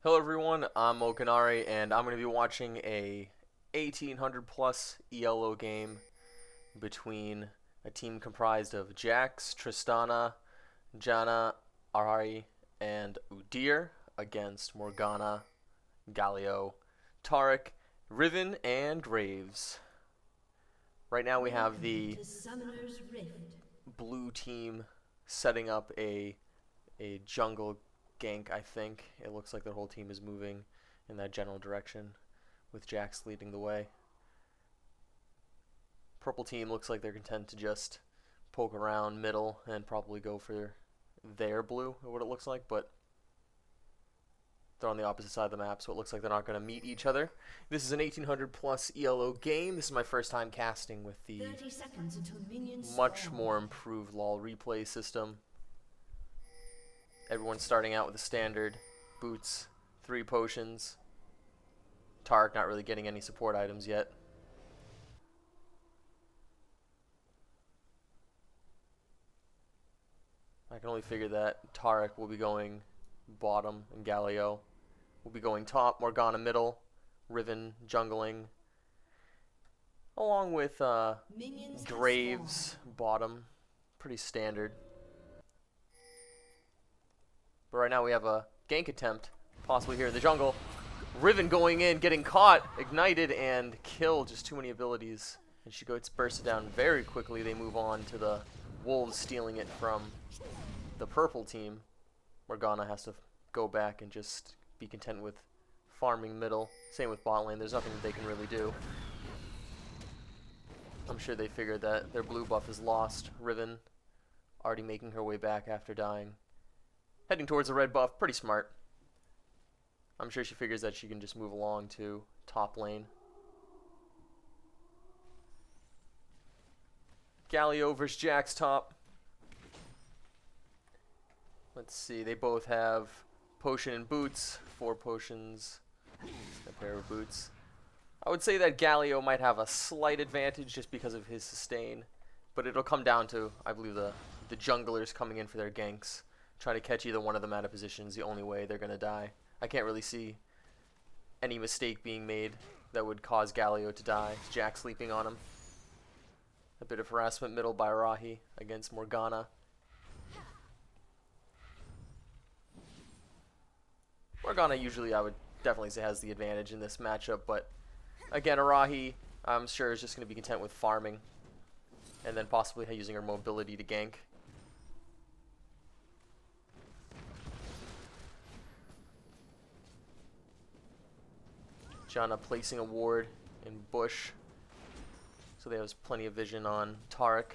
Hello everyone, I'm Mokinari, and I'm going to be watching a 1800 plus ELO game between a team comprised of Jax, Tristana, Janna, Ahri, and Udyr against Morgana, Galio, Taric, Riven, and Graves. Right now we have the blue team setting up a jungle gank, I think. It looks like their whole team is moving in that general direction with Jax leading the way. Purple team looks like they're content to just poke around middle and probably go for their blue, what it looks like, but they're on the opposite side of the map, so it looks like they're not going to meet each other. This is an 1800 plus ELO game. This is my first time casting with the much more improved LoL replay system. Everyone's starting out with the standard boots, 3 potions. Taric not really getting any support items yet. I can only figure that Taric will be going bottom and Galio will be going top, Morgana middle, Riven jungling, along with Graves bottom. Pretty standard. But right now we have a gank attempt, possibly here in the jungle. Riven going in, getting caught, ignited, and killed. Just too many abilities. And she gets bursted down very quickly. They move on to the Wolves stealing it from the purple team. Morgana has to go back and just be content with farming middle. Same with bot lane. There's nothing that they can really do. I'm sure they figured that their blue buff is lost. Riven already making her way back after dying. Heading towards the red buff, pretty smart. I'm sure she figures that she can just move along to top lane. Galio versus Jax top. Let's see, they both have potion and boots, 4 potions, a pair of boots. I would say that Galio might have a slight advantage just because of his sustain, but it'll come down to, I believe, the junglers coming in for their ganks. Try to catch either one of them out of position is the only way they're going to die. I can't really see any mistake being made that would cause Galio to die. Jack sleeping on him. A bit of harassment middle by Rahi against Morgana. Morgana usually, I would definitely say, has the advantage in this matchup, but again, Arahi, I'm sure, is just going to be content with farming and then possibly using her mobility to gank. Janna placing a ward in bush, so they have plenty of vision on Taric,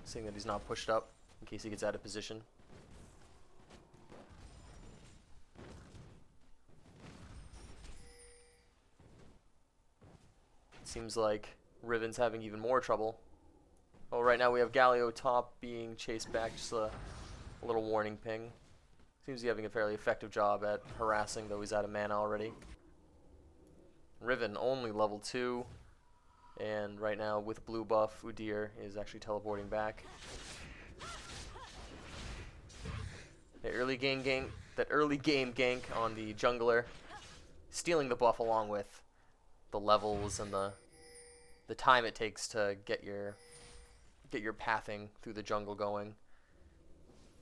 seeing that he's not pushed up in case he gets out of position. It seems like Riven's having even more trouble. Oh, right now we have Galio top being chased back, just a little warning ping. Seems to be having a fairly effective job at harassing, though he's out of mana already. Riven only level 2, and right now with blue buff, Udyr is actually teleporting back. The early game gank on the jungler, stealing the buff along with the levels and the time it takes to get your pathing through the jungle going.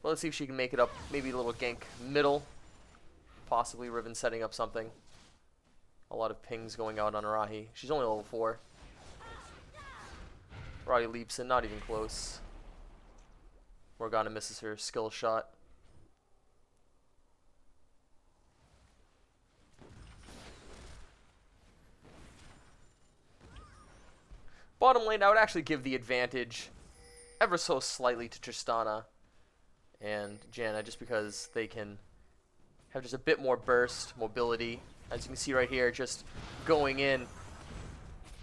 Well, let's see if she can make it up. Maybe a little gank middle, possibly Riven setting up something. A lot of pings going out on Arahi. She's only level 4. Arahi leaps in, not even close. Morgana misses her skill shot. Bottom lane, I would actually give the advantage ever so slightly to Tristana and Janna, just because they can have just a bit more burst, mobility. As you can see right here, just going in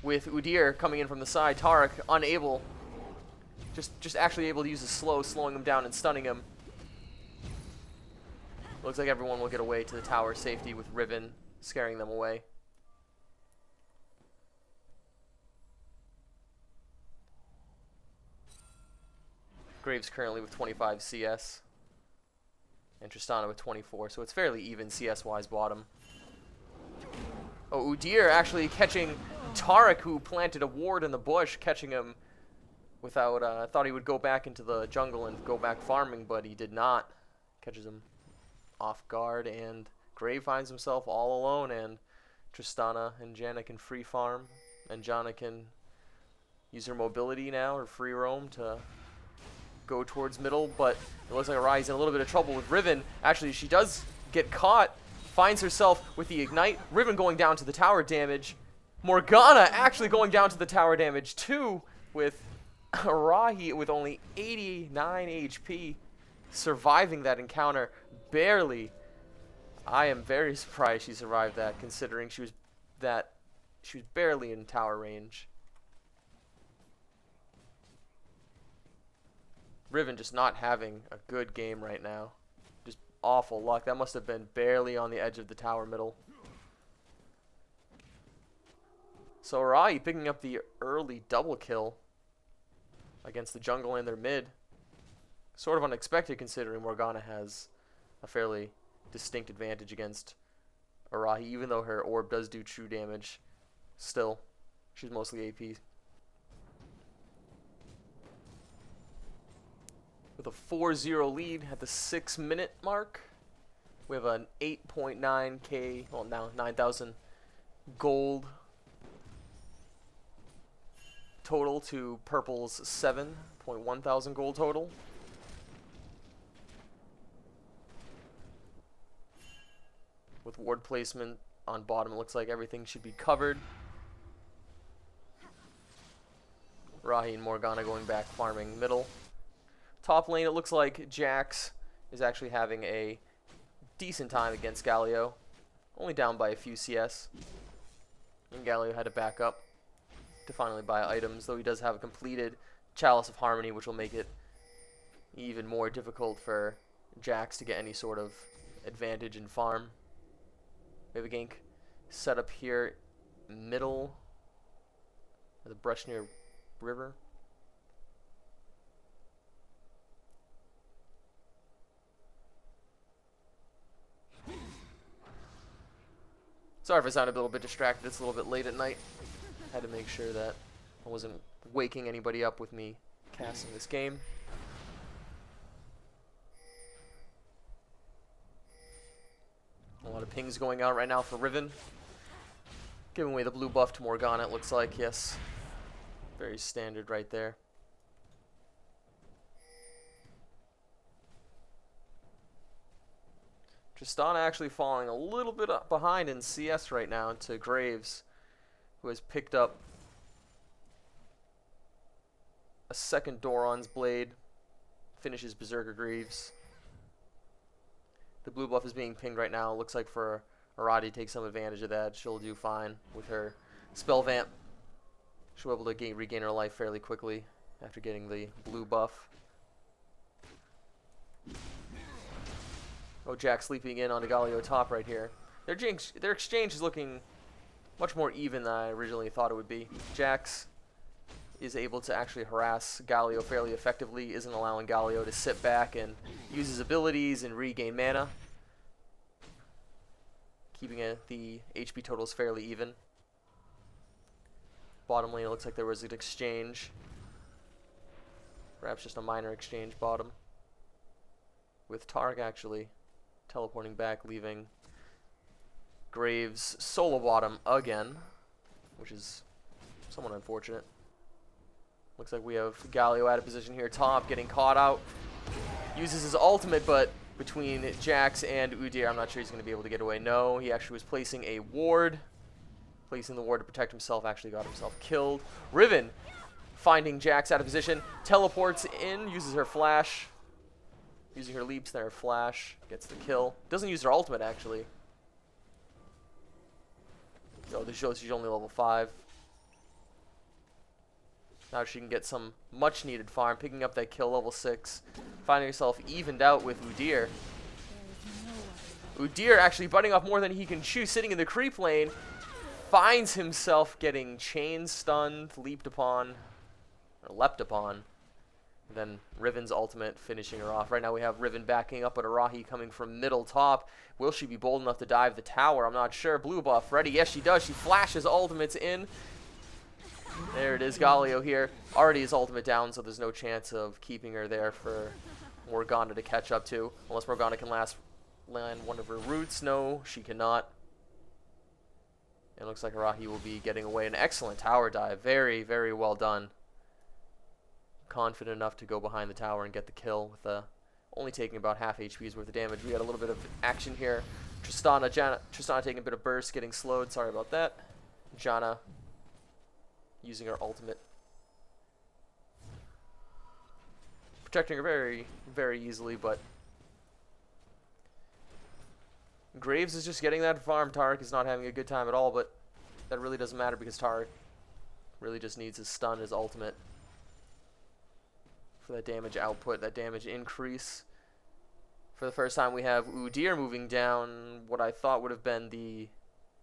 with Udyr coming in from the side. Taric unable, just actually able to use the slow, slowing him down and stunning him. Looks like everyone will get away to the tower safety with Riven scaring them away. Graves currently with 25 CS. and Tristana with 24. So it's fairly even CS-wise bottom. Oh, Udyr actually catching Taric, who planted a ward in the bush, catching him without, thought he would go back into the jungle and go back farming, but he did not. Catches him off guard, and Grave finds himself all alone, and Tristana and Janna can free farm, and Janna can use her mobility now, or free roam, to go towards middle, but it looks like Arai's in a little bit of trouble with Riven. Actually, she does get caught, finds herself with the Ignite. Riven going down to the tower damage. Morgana actually going down to the tower damage too, with Arai with only 89 HP, surviving that encounter barely. I am very surprised she survived that, considering she was barely in tower range. Riven just not having a good game right now. Just awful luck. That must have been barely on the edge of the tower middle. So Arai picking up the early double kill against the jungle and their mid. Sort of unexpected, considering Morgana has a fairly distinct advantage against Arai, even though her orb does do true damage. Still, she's mostly AP. With a 4-0 lead at the 6-minute mark, we have an 8.9k, well now 9,000 gold total to Purple's 7.1 thousand gold total. With ward placement on bottom, it looks like everything should be covered. Rahi and Morgana going back farming middle. Top lane, it looks like Jax is actually having a decent time against Galio. Only down by a few CS. And Galio had to back up to finally buy items, though he does have a completed Chalice of Harmony, which will make it even more difficult for Jax to get any sort of advantage in farm. We have a gank set up here middle of the brush near river. Sorry if I sounded a little bit distracted. It's a little bit late at night. Had to make sure that I wasn't waking anybody up with me casting this game. A lot of pings going out right now for Riven. Giving away the blue buff to Morgana, it looks like, yes. Very standard right there. Tristana actually falling a little bit up behind in CS right now to Graves, who has picked up a second Doran's Blade, finishes Berserker Greaves. The blue buff is being pinged right now. Looks like for Arati to take some advantage of that. She'll do fine with her spell vamp. She'll be able to regain her life fairly quickly after getting the blue buff. Oh, Jack sleeping in on the Galio top right here. Their exchange is looking much more even than I originally thought it would be. Jax is able to actually harass Galio fairly effectively, isn't allowing Galio to sit back and use his abilities and regain mana. Keeping the HP totals fairly even. Bottom lane, it looks like there was an exchange. Perhaps just a minor exchange bottom. With Targ actually teleporting back, leaving Graves solo bottom again, which is somewhat unfortunate. Looks like we have Galio out of position here. Top getting caught out. Uses his ultimate, but between Jax and Udyr, I'm not sure he's going to be able to get away. No, he actually was placing a ward. Placing the ward to protect himself, actually got himself killed. Riven finding Jax out of position. Teleports in, uses her flash. Using her leaps, then her flash. Gets the kill. Doesn't use her ultimate, actually. Oh, this shows she's only level 5. Now she can get some much needed farm, picking up that kill level 6, finding herself evened out with Udyr. Udyr actually biting off more than he can chew, sitting in the creep lane, finds himself getting chain stunned, leaped upon, or leapt upon, Then Riven's ultimate finishing her off. Right now we have Riven backing up, but Arahi coming from middle top. Will she be bold enough to dive the tower? I'm not sure. Blue buff ready. Yes, she does. She flashes ultimates in. There it is. Galio here. Already his ultimate down, so there's no chance of keeping her there for Morgana to catch up to. Unless Morgana can land one of her roots. No, she cannot. It looks like Arahi will be getting away. An excellent tower dive. Very, very well done. Confident enough to go behind the tower and get the kill with only taking about half HP's worth of damage. We had a little bit of action here. Tristana taking a bit of burst, getting slowed. Sorry about that. Janna using her ultimate. Protecting her very, very easily, but Graves is just getting that farm. Taric is not having a good time at all, but that really doesn't matter because Taric really just needs his stun, his ultimate, for that damage output, that damage increase. For the first time we have Udyr moving down what I thought would have been the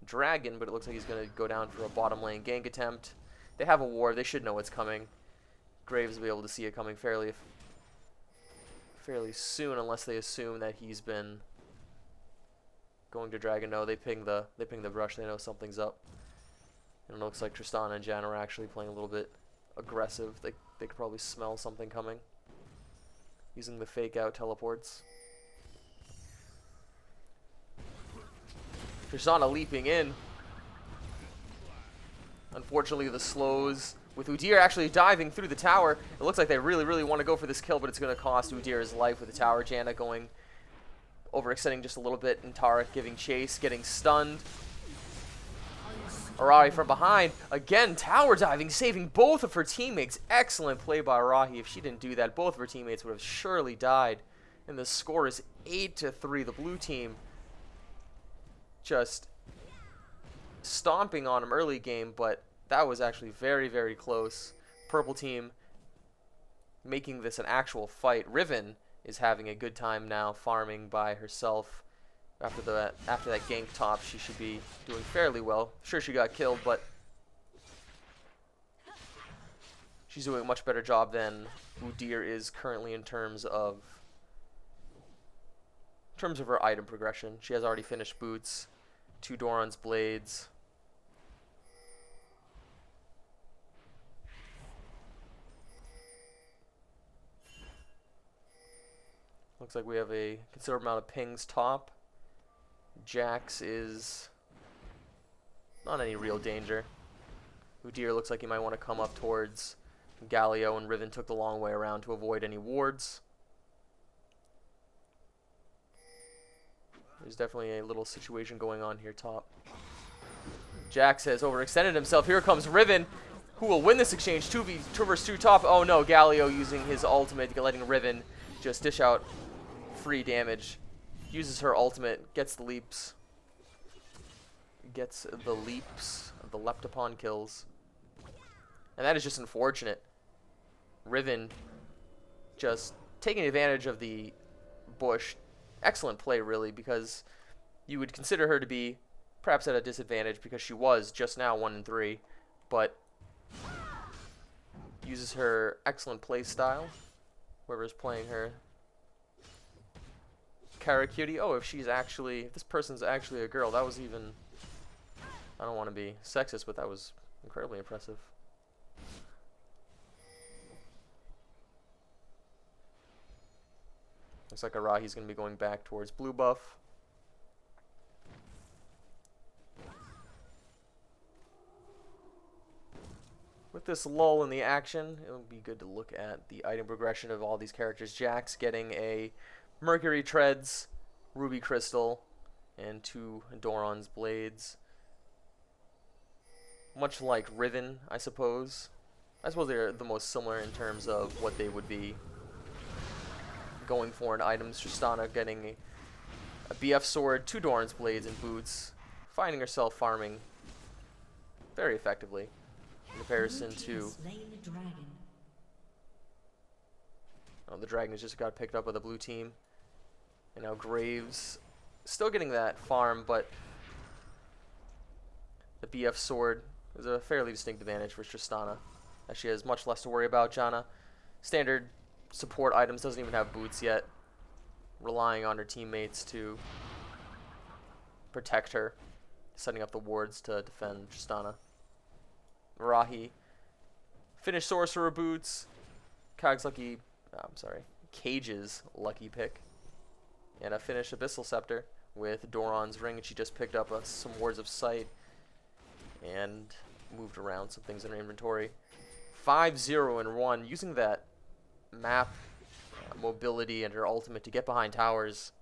dragon, but it looks like he's going to go down for a bottom lane gank attempt. They have a ward. They should know what's coming. Graves will be able to see it coming fairly soon, unless they assume that he's been going to dragon. No, they ping the brush. They know something's up. And it looks like Tristana and Janna are actually playing a little bit aggressive. They could probably smell something coming. Using the fake out teleports. Tristana leaping in. Unfortunately, the slows with Udyr actually diving through the tower. It looks like they really, really want to go for this kill, but it's going to cost Udyr his life with the tower. Janna going overextending just a little bit, and Taric giving chase, getting stunned. Arahi from behind, again, tower diving, saving both of her teammates. Excellent play by Arahi. If she didn't do that, both of her teammates would have surely died. And the score is 8-3. The blue team just stomping on them early game, but that was actually very, very close. Purple team making this an actual fight. Riven is having a good time now, farming by herself. After that gank top, she should be doing fairly well. Sure, she got killed, but she's doing a much better job than Udyr is currently in terms of her item progression. She has already finished boots, 2 Doran's blades. Looks like we have a considerable amount of pings top. Jax is not any real danger. Udyr looks like he might want to come up towards Galio, and Riven took the long way around to avoid any wards. There's definitely a little situation going on here top. Jax has overextended himself. Here comes Riven, who will win this exchange. 2 versus 2 top. Oh no, Galio using his ultimate, letting Riven just dish out free damage. Uses her ultimate, gets the leaps. The Leptopon kills. And that is just unfortunate. Riven just taking advantage of the bush. Excellent play, really, because you would consider her to be perhaps at a disadvantage because she was just now 1-3, but uses her excellent play style. Whoever's playing her. Karacutie. Oh, if this person's actually a girl, that was even, I don't want to be sexist, but that was incredibly impressive. Looks like Arahi's going to be going back towards blue buff. With this lull in the action, it would be good to look at the item progression of all these characters. Jax getting a Mercury Treads, Ruby Crystal, and 2 Doran's Blades. Much like Riven, I suppose. I suppose they're the most similar in terms of what they would be going for in items. Tristana getting a BF sword, 2 Doran's Blades, and boots. Finding herself farming very effectively in comparison to... Oh, the dragon has just got picked up by the blue team. And now Graves still getting that farm, but the BF sword is a fairly distinct advantage for Tristana, as she has much less to worry about. Janna, standard support items, doesn't even have boots yet. Relying on her teammates to protect her, setting up the wards to defend Tristana. Rahi, finish Sorcerer boots. Cage's lucky pick. And a finish Abyssal Scepter with Doran's Ring, and she just picked up some Wards of Sight and moved around some things in her inventory. 5-0 and 1, using that map mobility and her ultimate to get behind towers.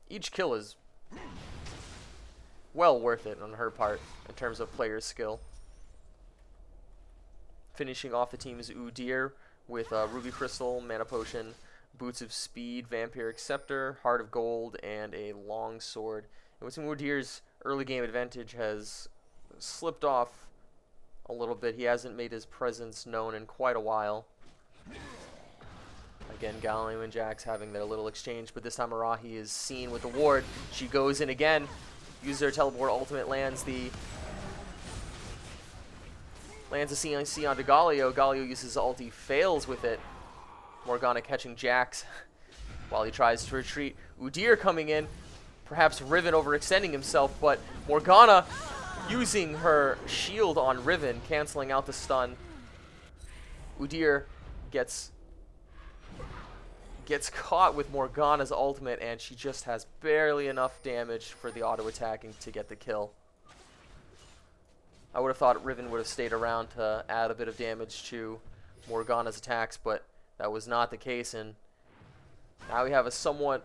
Each kill is well worth it on her part in terms of player skill. Finishing off the team's Udyr with Ruby Crystal, Mana Potion, Boots of Speed, Vampiric Scepter, Heart of Gold, and a Long Sword. And with Udyr's early game advantage has slipped off a little bit. He hasn't made his presence known in quite a while. Again, Galileo and Jax having their little exchange, but this time Arahi is seen with the ward. She goes in again, uses her teleport ultimate, lands the CNC onto Galio. Galio uses ulti, fails with it. Morgana catching Jax while he tries to retreat. Udyr coming in, perhaps Riven overextending himself, but Morgana using her shield on Riven, canceling out the stun. Udyr gets caught with Morgana's ultimate, and she just has barely enough damage for the auto-attacking to get the kill. I would have thought Riven would have stayed around to add a bit of damage to Morgana's attacks, but that was not the case, and now we have a somewhat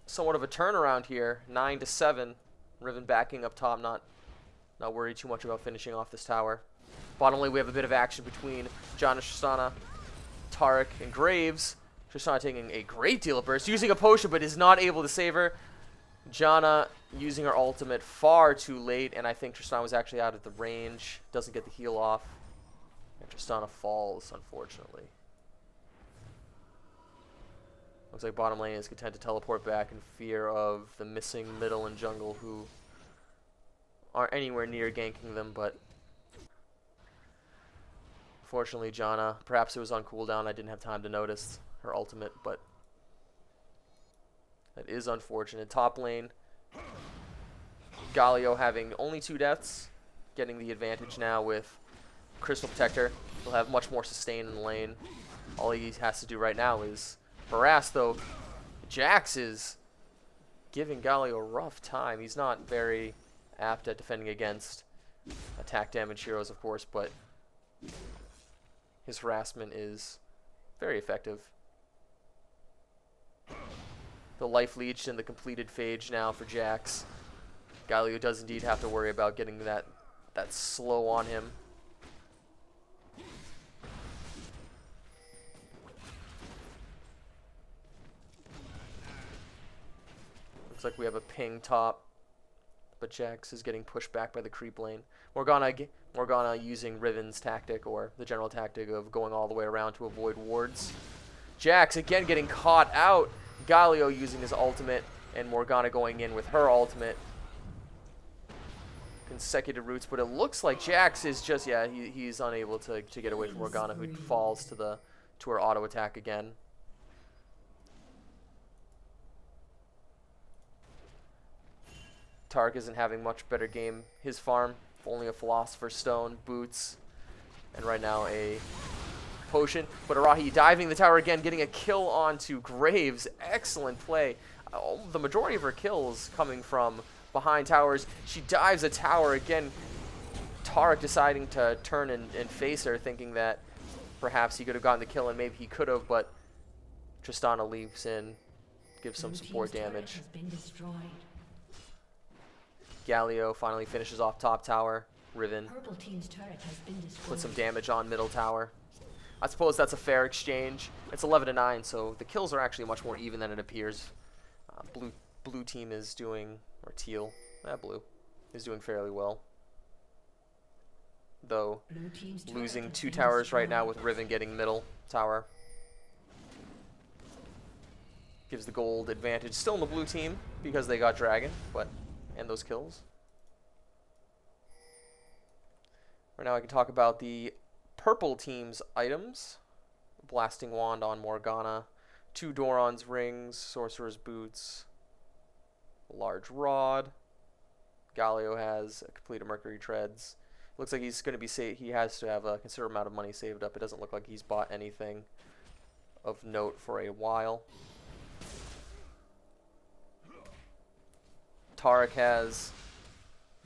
of a turnaround here. 9-7. Riven backing up top, not worried too much about finishing off this tower. Bottom lane, we have a bit of action between Janna, Tristana, Taric, and Graves. Tristana taking a great deal of burst, using a potion, but is not able to save her. Janna using her ultimate far too late, and I think Tristana was actually out of the range. Doesn't get the heal off. And Tristana falls, unfortunately. Looks like bottom lane is content to teleport back in fear of the missing middle and jungle, who aren't anywhere near ganking them, but fortunately Janna, perhaps it was on cooldown, I didn't have time to notice her ultimate, but that is unfortunate. Top lane, Galio having only 2 deaths, getting the advantage now with Crystal Protector. He'll have much more sustain in the lane. All he has to do right now is harass, though. Jax is giving Galio a rough time. He's not very apt at defending against attack damage heroes, of course, but his harassment is very effective. The life leech and the completed phage now for Jax. Galio does indeed have to worry about getting that slow on him. Looks like we have a ping top, but Jax is getting pushed back by the creep lane. Morgana using Riven's tactic, or the general tactic of going all the way around to avoid wards. Jax again getting caught out. Galio using his ultimate, and Morgana going in with her ultimate. Consecutive roots, but it looks like Jax is just, yeah, he's unable to get away from Morgana, who falls to her auto attack again. Taric isn't having much better game. His farm, only a Philosopher's Stone, boots, and right now a potion. But Arahi diving the tower again, getting a kill onto Graves. Excellent play. The majority of her kills coming from behind towers. She dives a tower again. Taric deciding to turn and face her, thinking that perhaps he could have gotten the kill, and maybe he could have, but Tristana leaps in, gives some support damage. Galio finally finishes off top tower. Riven puts some damage on middle tower. I suppose that's a fair exchange. It's 11-9, so the kills are actually much more even than it appears. Blue team is doing, or teal, blue, is doing fairly well. Though losing 2 towers right now with Riven getting middle tower. Gives the gold advantage still in the blue team because they got dragon, but and those kills. Right now I can talk about the purple team's items. Blasting Wand on Morgana. 2 Doran's rings, Sorcerer's boots, a large rod. Galio has a completed Mercury treads. Looks like he's going to be he has to have a considerable amount of money saved up. It doesn't look like he's bought anything of note for a while. Tarek has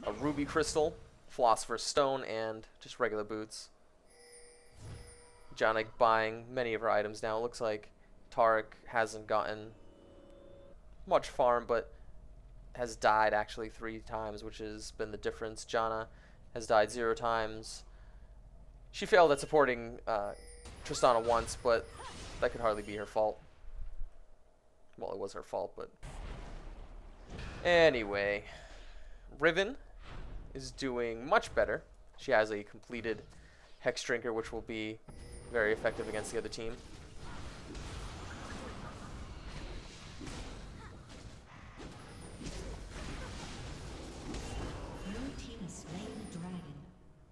a ruby crystal, philosopher's stone, and just regular boots. Janik buying many of her items now. It looks like Tarek hasn't gotten much farm, but has died actually 3 times, which has been the difference. Janna has died 0 times. She failed at supporting Tristana once, but that could hardly be her fault. Well, it was her fault, but... Anyway, Riven is doing much better. She has a completed Hex Drinker, which will be very effective against the other team.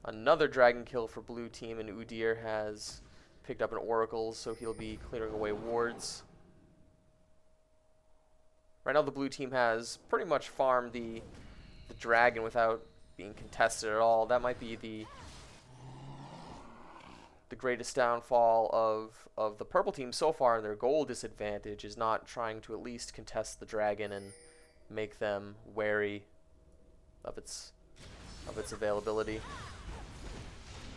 Another dragon kill for blue team, and Udyr has picked up an Oracle, so he'll be clearing away wards. Right now the blue team has pretty much farmed the dragon without being contested at all. That might be the greatest downfall of the purple team so far, and their goal disadvantage is not trying to at least contest the dragon and make them wary of its availability.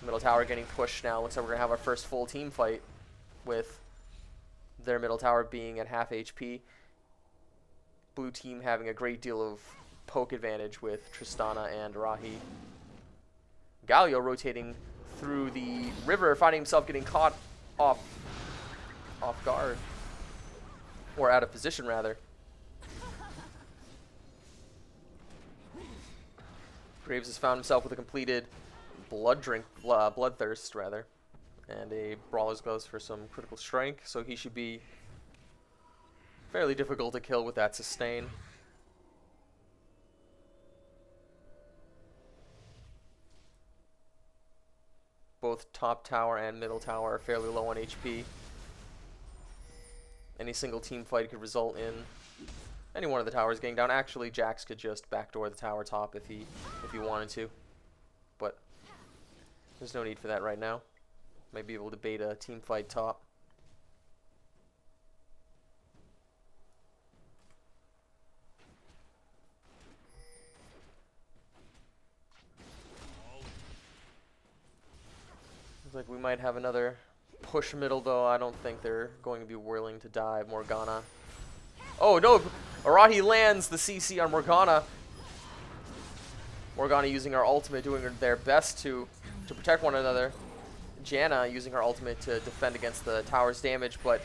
Middle tower getting pushed now. Looks like we're going to have our first full team fight with their middle tower being at half HP. Blue team having a great deal of poke advantage with Tristana and Rahi. Galio rotating through the river, finding himself getting caught off guard. Or out of position, rather. Graves has found himself with a completed Bloodthirst, rather, and a Brawler's Gloves for some critical strength, so he should be fairly difficult to kill with that sustain. Both top tower and middle tower are fairly low on HP. Any single team fight could result in any one of the towers getting down. Actually, Jax could just backdoor the tower top if he wanted to, but there's no need for that right now. Might be able to bait a team fight top. Looks like we might have another push middle, though. I don't think they're going to be willing to dive Morgana. Oh no! Arahi lands the CC on Morgana. Morgana using her ultimate, doing their best to protect one another. Janna using her ultimate to defend against the tower's damage, but